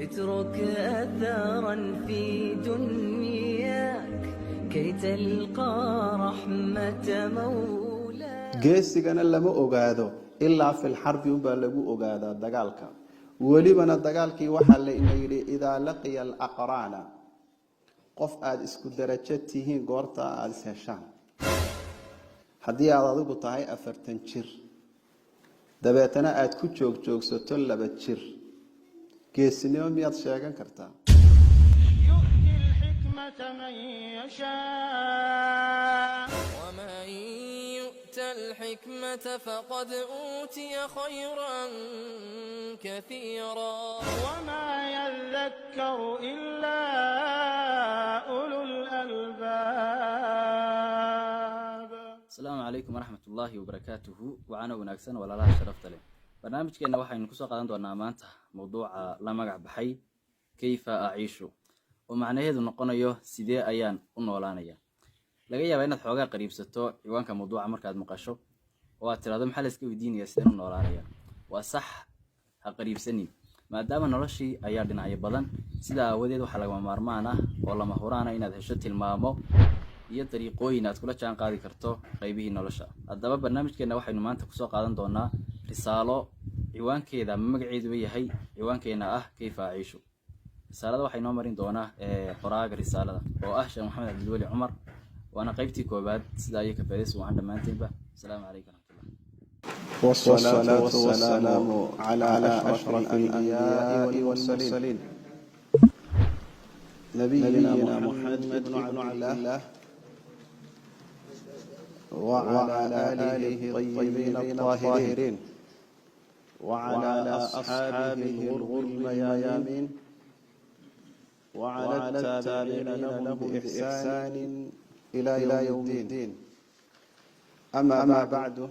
اترك أثرا في دنياك كي تلقى رحمة مولاك. geesigana lama ogaado ilaa fil xarbi baa lagu ogaadaa dagaalka walibana dagaalkii waxa la yiri idaa laqiya al aqrana qof aad isku darajo tihiin goorta aad heshaan hadii aad adigu tahay 40 jir dabeetana aad ku joogsato 2 jir geesinimo miyaad sheegan kartaa يؤتي الحكمة من يشاء ومن يؤت الحكمة فقد أوتي خيرا كثيرا وما يذكر إلا أولو الألباب. السلام عليكم ورحمة الله وبركاته وعنا وناكسن ولا لا شرفت له برنامجنا waxaynu ku soo qaadan doonaa maanta mowduuca la magac baxay kayfa aishu oo macnaheedu noqonayo sidee ayaan u noolaanaya laga yaabaa inaad xoogaa qariibsato ciwaanka mowduuca markaad maqasho oo aad tiraahdo maxaa la iska weydiinaya sideen u noolaanaya waa sax ha qariibsanin maadaama noloshii ayaa dhinacyo badan sida awadeed waxa laga maarmaan ah oo lama huraana inaad hesho tilmaamo iyo dariiqooyin aad kula jaan qaadi karto qaybihii nolosha haddaba barnaamijkeena waxaynu maanta ku soo qaadan doonaa risaalo ciwaankeeda magaceedu yahay ciwaankeena ah kayfa aishu risaalada waxay noo marin doonaa qoraaga risaalada oo ah Sheekh Maxamed Abdulwali Umar waana qaybtii koobaad sida ay ka faa'iideyso waxaan dhamaanteedba assalaamu calaykum والصلاة والسلام على أشرف الأنبياء والمرسلين نبينا محمد بن عبد الله وعلى آله الطيبين الطاهرين وعلى أصحابه الغر الميامين وعلى التابعين لهم بإحسان إلى يوم الدين أما بعد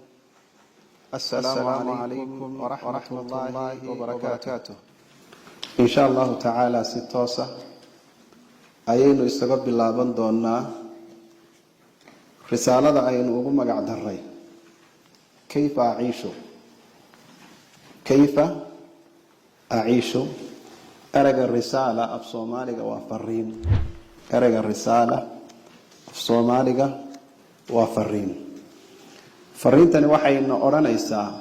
السلام عليكم ورحمة الله وبركاته إن شاء الله تعالى ستوسة أينو استقبل الله بندونا رسالة أينو أقوم قاعد الرأي كيف أعيش كيف أعيش أرجع الرسالة أبصومالك وفرين أرجع الرسالة أبصومالك وفرين fariintani waxayna oranaysaa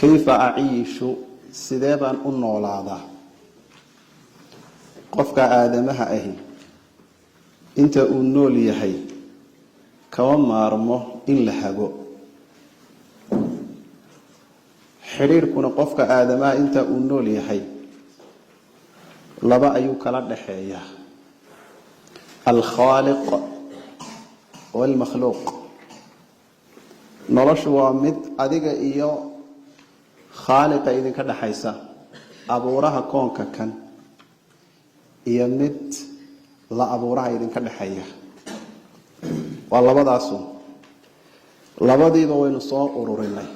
kayfa aishu sidee baan u noolaadaa qofka aadamaha ahi inta uu nool yahay kama maarmo in la hago xiriirkuna qofka aadamaha inta uu nool yahay laba ayuu kala dhaxeeyaa al-khaliq wal-makhluq noloshu waa mid adiga iyo khaaliqa idinka dhaxaysa abuuraha koonka kan iyo mid la abuuraha idinka dhaxaya waa labadaasu labadiiba waynu soo ururinay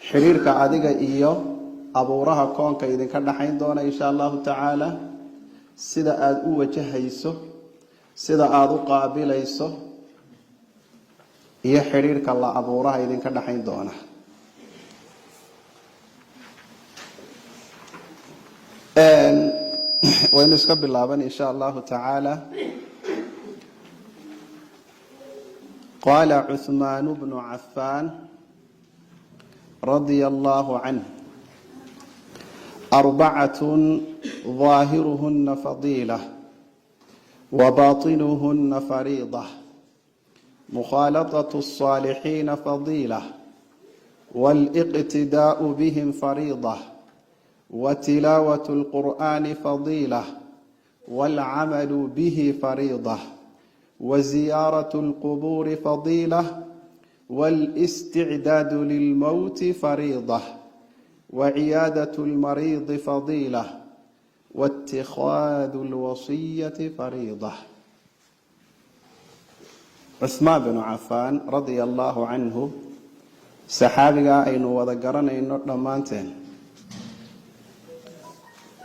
xiriirka adiga iyo abuuraha koonka idinka dhaxayn doona insha Allah taala sida aad u wajahayso sida aad u qaabilayso iyo xiriirka la abuuraha idinka dhaxayn doona waynu iska bilaaban insha Allah taala قال عثمان بن عفان رضي الله عنه 4 ظاهرهن فضيلة وباطنهن فريضة مخالطة الصالحين فضيلة والاقتداء بهم فريضة وتلاوة القرآن فضيلة والعمل به فريضة وزيارة القبور فضيلة والاستعداد للموت فريضة وعيادة المريض فضيلة واتخاذ الوصية فريضة عثمان بن عفان رضي الله عنه صحابيغا aynu wada garanayno dhamaanteen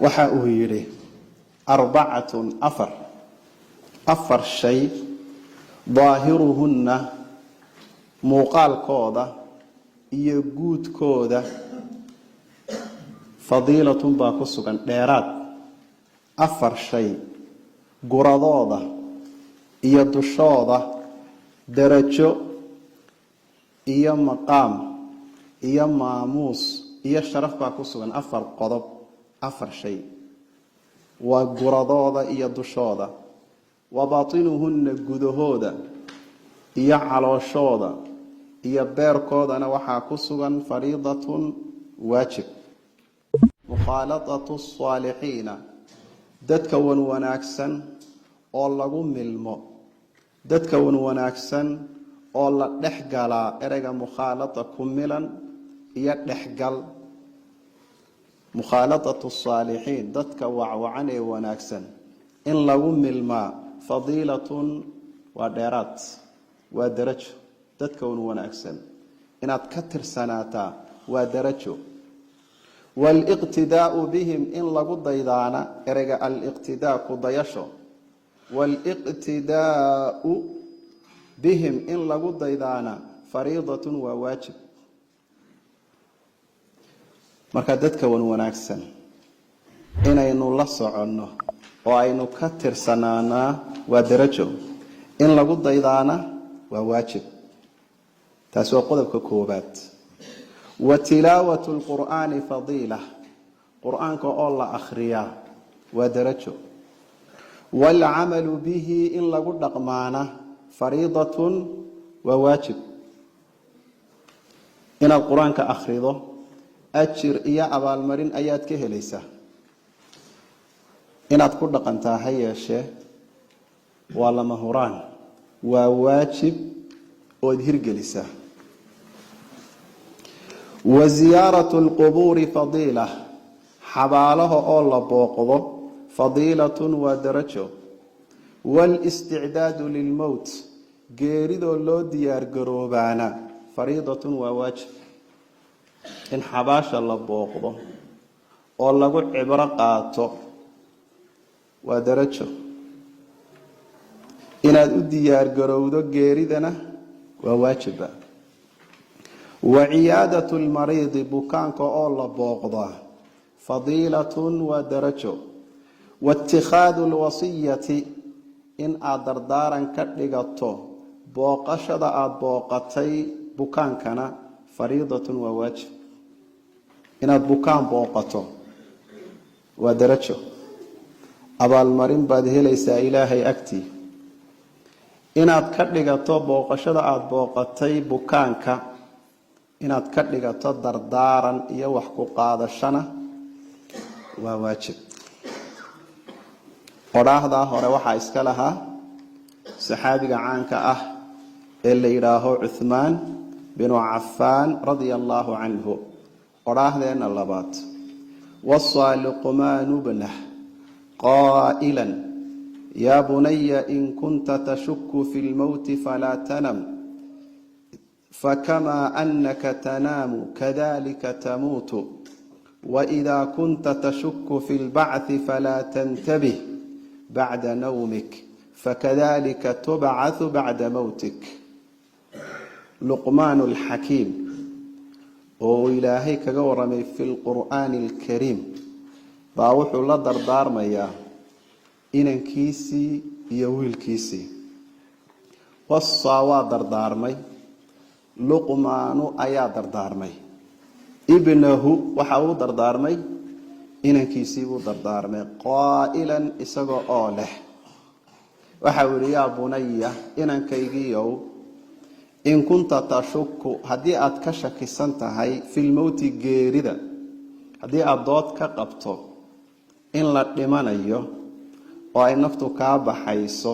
waxa uu yiri 4 afar shay ظاهرهن muuqaalkooda iyo guudkooda fadiilatun baa ku sugan dheeraad 4 shay guradooda iyo dushooda darajo iyo maqaam iyo maamuus iyo sharaf baa ku sugan 4 qodob 4 shay waa guradooda iyo dushooda wa baatinuhunna gudahooda iyo calooshooda iyo beerkoodana waxaa ku sugan fariidatun waajib mukhaalatatu saalixiina dadka wan wanaagsan oo lagu milmo dadka wan wanaagsan oo la dhexgalaa ereyga mukhaalata ku milan iyo dhexgal mukhaalatatu saalixiin dadka wacwacan ee wanaagsan in lagu milmaa fadiilatun waa dheeraad waa darajo dadka wan wanaagsan inaad ka tirsanaataa waa darajo waliqtidaa'u bihim in lagu daydaana ereyga aliqtidaa ku dayasho waliqtidaa'u bihim in lagu daydaana fariidatun waa waajib marka dadka wan wanaagsan inaynu la soconno oo aynu ka tirsanaanaa waa darajo in lagu daydaana waa waajib taas waa qodobka koobaad wa tilaawatu alqur'aani fadiila qur'aanka oo la akhriyaa waa darajo waalcamalu bihi in lagu dhaqmaana fariidatun waa waajib inaad qur-aanka akhrido ajir iyo abaalmarin ayaad ka helaysaa inaad ku dhaqantaa ha yeeshee waa lama huraan waa waajib ood hirgelisaa wa ziyaaratu alqubuuri fadiila xabaalaha oo la booqdo fadiilatun waa darajo walisticdaadu lilmowt geeridoo loo diyaargaroobaana fariidatun waa waajib in xabaasha la booqdo oo lagu cibro qaato waa darajo inaad u diyaargarowdo geeridana waa waajiba wa ciyaadatu lmariidi bukaanka oo la booqdaa fadiilatun waa darajo waittikhaadu lwasiyati in aad dardaaran ka dhigato booqashada aada booqatay bukaankana fariidatun waa waajib inaad bukaan booqato waa darajo abaalmarin baad helaysaa ilaahay agtii inaad ka dhigato booqashada aada booqatay bukaanka inaad ka dhigato dardaaran iyo wax ku qaadashana waa waajib odhaahdaa hore waxaa iska lahaa saxaabiga caanka ah ee la yidhaaho cuthmaan binu cafaan radia allaahu canhu odhaahdeena labaad wasaa luqmaanu bnah qaa'ilan yaa bunaya in kunta tashuku fi lmowti falaa tanam fakamaa anaka tanaamu kadalika tamuutu waidaa kunta tashuku fi lbacthi falaa tantabih bacda nawmik fakadalika tubcaثu bacda mowtik luqmaan alxakiim oo ilaahay kaga waramay fi lqur'aani alkariim baa wuxuu la dardaarmayaa inankiisii iyo wiilkiisii wasaa waa dardaarmay luqmaanu ayaa dardaarmay ibnahu waxa uu dardaarmay inankiisii buu dardaarmay qaa'ilan isagoo oo leh waxa uu yidhi yaa bunaya inankaygiiow in kunta tashuku haddii aad ka shakisan tahay filmowti geerida haddii aada dood ka qabto in la dhimanayo oo ay naftu kaa baxayso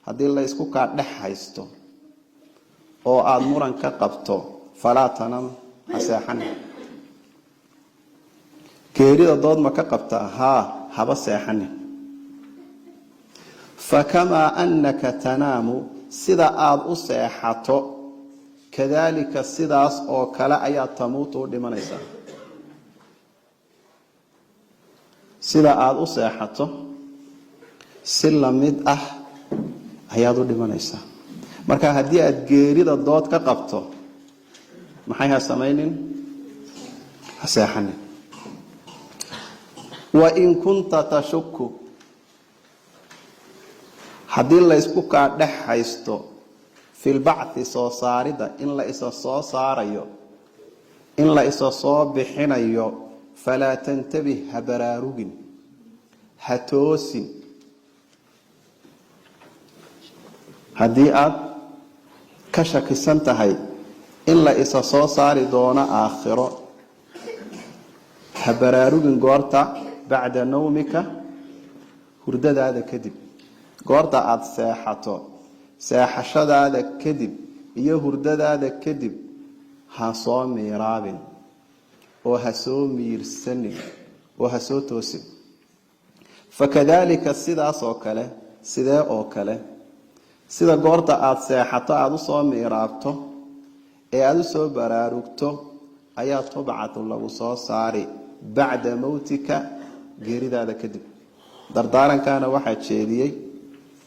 haddii la isku kaa dhex haysto oo aada muran ka qabto falaa tanam ha seexan geerida dood ma ka qabtaa haa haba seexanin fakamaa annaka tanaamu sida aada u seexato kadaalika sidaas oo kale ayaa tamuutu u dhimanaysaa sida aada u seexato si lamid ah ayaad u dhimanaysaa marka haddii aada geerida dood ka qabto maxay ha samaynin ha seexanin wain kunta tashuku haddii la isku kaa dhex haysto fi lbacthi soo saarida in la isa soo saarayo in la isa soo bixinayo falaa tantabih ha baraarugin ha toosin haddii aad ka shakisan tahay in la isa soo saari doono aakhiro ha baraarugin goorta bacda nawmika hurdadaada kadib goorta aada seexato seexashadaada kadib iyo hurdadaada kadib ha soo miiraabin oo ha soo miirsanin oo ha soo toosin fakadalika sidaas oo kale sidee oo kale sida goorta aada seexato aada u soo miiraabto ee aada u soo baraarugto ayaa tubcatu lagu soo saari bacda mawtika geeridaada kadib dardaarankana waxaa jeediyey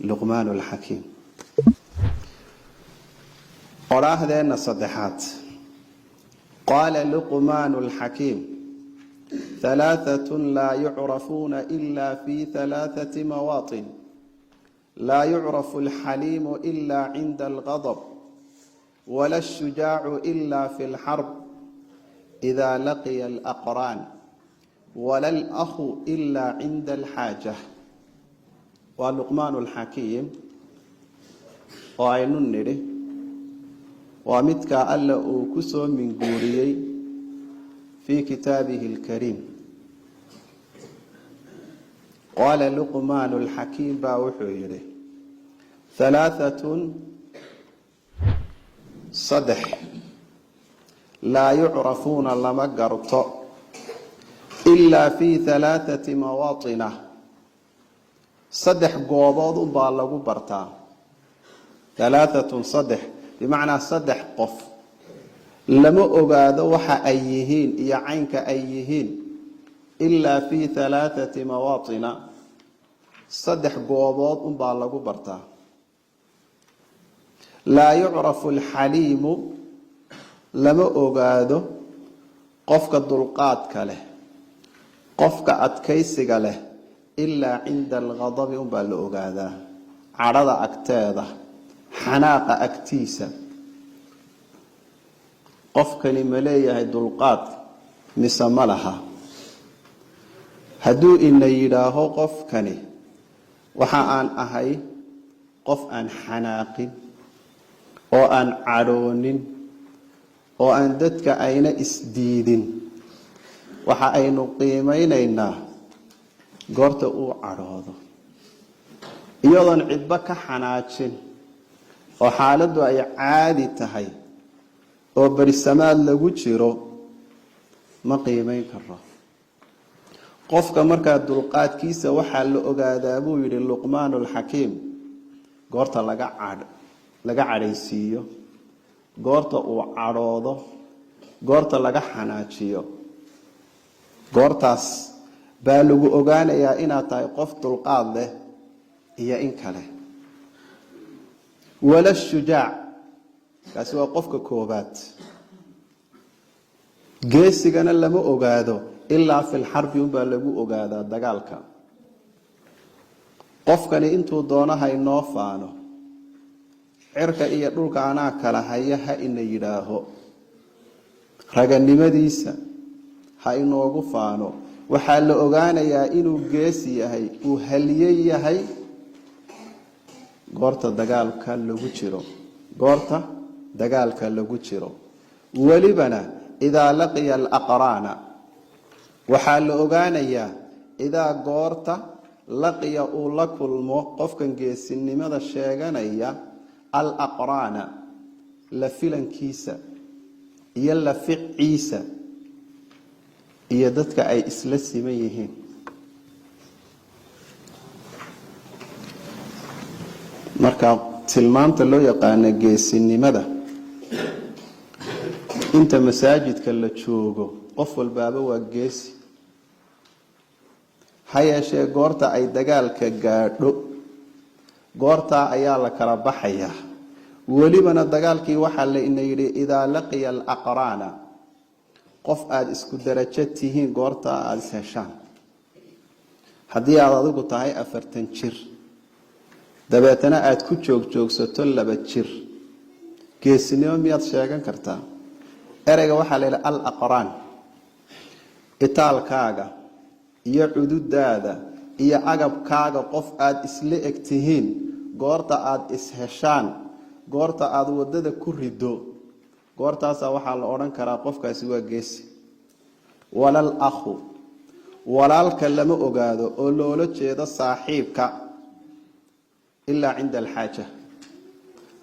luqmaan alxakiim qoraahdeenna saddexaad qaala luqmaan alxakiim ثلاثة لا يعرفون إلا في ثلاثة مواطن لا يعرف الحليم إلا عند الغضب ولا الشجاع إلا في الحرب إذا لقي الأقران ولا الأخ إلا عند الحاجة ولقمان الحكيم وعين النري ومتك ألا أكسو من قوريي في كتابه الكريم قال لقمان الحكيم باوحيره ثلاثة صدح لا يعرفون لما قرط إلا في ثلاثة مواطن صدح قوضاض بالغو برتا ثلاثة صدح بمعنى صدح قف لما أغادو وحا أيهين يعينك أيهين إلا في ثلاثة مواطن صدح قوضاض بالغو برتا لا يعرف الحليم لما أغادو قفك الدلقات كله قفك أتكيسك له إلا عند الغضب بالأغادا عرض أكتاده حناق أكتيسة qofkani ma leeyahay dulqaad mise ma laha hadduu ina yidhaaho qofkani waxa aan ahay qof aan xanaaqin oo aan cadhoonin oo aan dadka ayna isdiidin waxa aynu qiimeynaynaa goorta uu cadhoodo iyadoon cidba ka xanaajin oo xaaladdu ay caadi tahay oo barisamaad lagu jiro ma qiimeyn karo qofka markaa dulqaadkiisa waxaa la ogaadaa buu yidhi luqmaan alxakiim goorta laga cadhaysiiyo goorta uu cadhoodo goorta laga xanaajiyo goortaas baa lagu ogaanayaa inaad tahay qof dulqaad leh iyo in kale wala shujaac kaasi waa qofka koobaad geesigana lama ogaado ilaa fil xarbi unbaa lagu ogaadaa dagaalka qofkani intuu doono ha inoo faano cirka iyo dhulka anaa kala haya ha ina yidhaaho raganimadiisa ha inoogu faano waxaa la ogaanayaa inuu geesi yahay uu haliyey yahay goorta dagaalka lagu jiro goorta dagaalka lagu jiro walibana idaa laqiya alaqraana waxaa la ogaanayaa idaa goorta laqiya uu la kulmo qofkan geesinimada sheeganaya alaqraana la filankiisa iyo la ficiisa iyo dadka ay isla siman yihiin marka tilmaamta loo yaqaano geesinimada inta masaajidka la joogo qof walbaaba waa geesi ha yeeshee goorta ay dagaalka gaadho goortaa ayaa la kala baxayaa welibana dagaalkii waxaa la ina yidhi idaa laqiya alaqraana qof aada isku darajo tihiin goortaa aada is heshaan haddii aad adigu tahay 40 jir dabeetana aad ku joogjoogsato 2 jir geesinimo miyaad sheegan kartaa ereyga waxaa la yidhaahdaa al-aqraan itaalkaaga iyo cududaada iyo agabkaaga qof aad isla egtihiin goorta aad isheshaan goorta aad wadada ku rido goortaas waxaa la oran karaa qofkaasi waa geesi walal akhu walaalka lama ogaado oo loola jeedo saaxiibka ilaa cinda alxaaja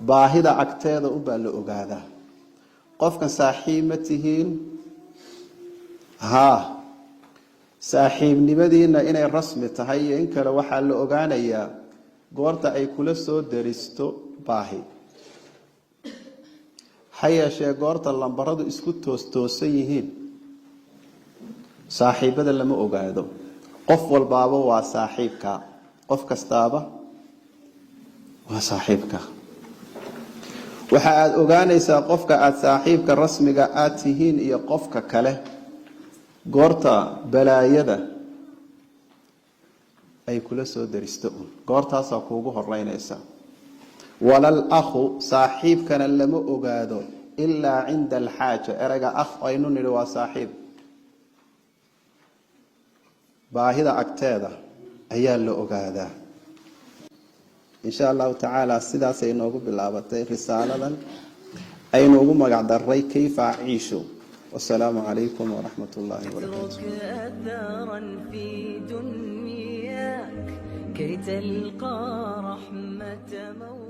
baahida agteeda u baa la ogaadaa qofkan saaxiib ma tihiin saaxiibnimadiina inay rasmi tahay iyo in kale waxaa la ogaanayaa goorta ay kula soo daristo baahi hayeeshee goorta lambaradu isku toostoosan yihiin saaxiibada lama ogaado qof walbaaba waa saaxiibka qof kastaaba waa saaxiibka waxa aad ogaanaysaa qofka aad saaxiibka rasmiga aad tihiin iyo qofka kale goorta balaayada ay kula soo daristo goortaas kuugu horeynaysa walal akhu saaxiibkana lama ogaado ilaa cinda alxaaja erayga akh aynu nidhi waa saaxiib baahida agteeda ayaa la ogaadaa insha allahu tacaala sidaas ay noogu bilaabatay risaaladan aynu ugu magac daray kayfa aciishu والسلام عليكم ورحمة الله وبركاته. اترك أثرا في دنياك كي تلقى رحمة مولاك.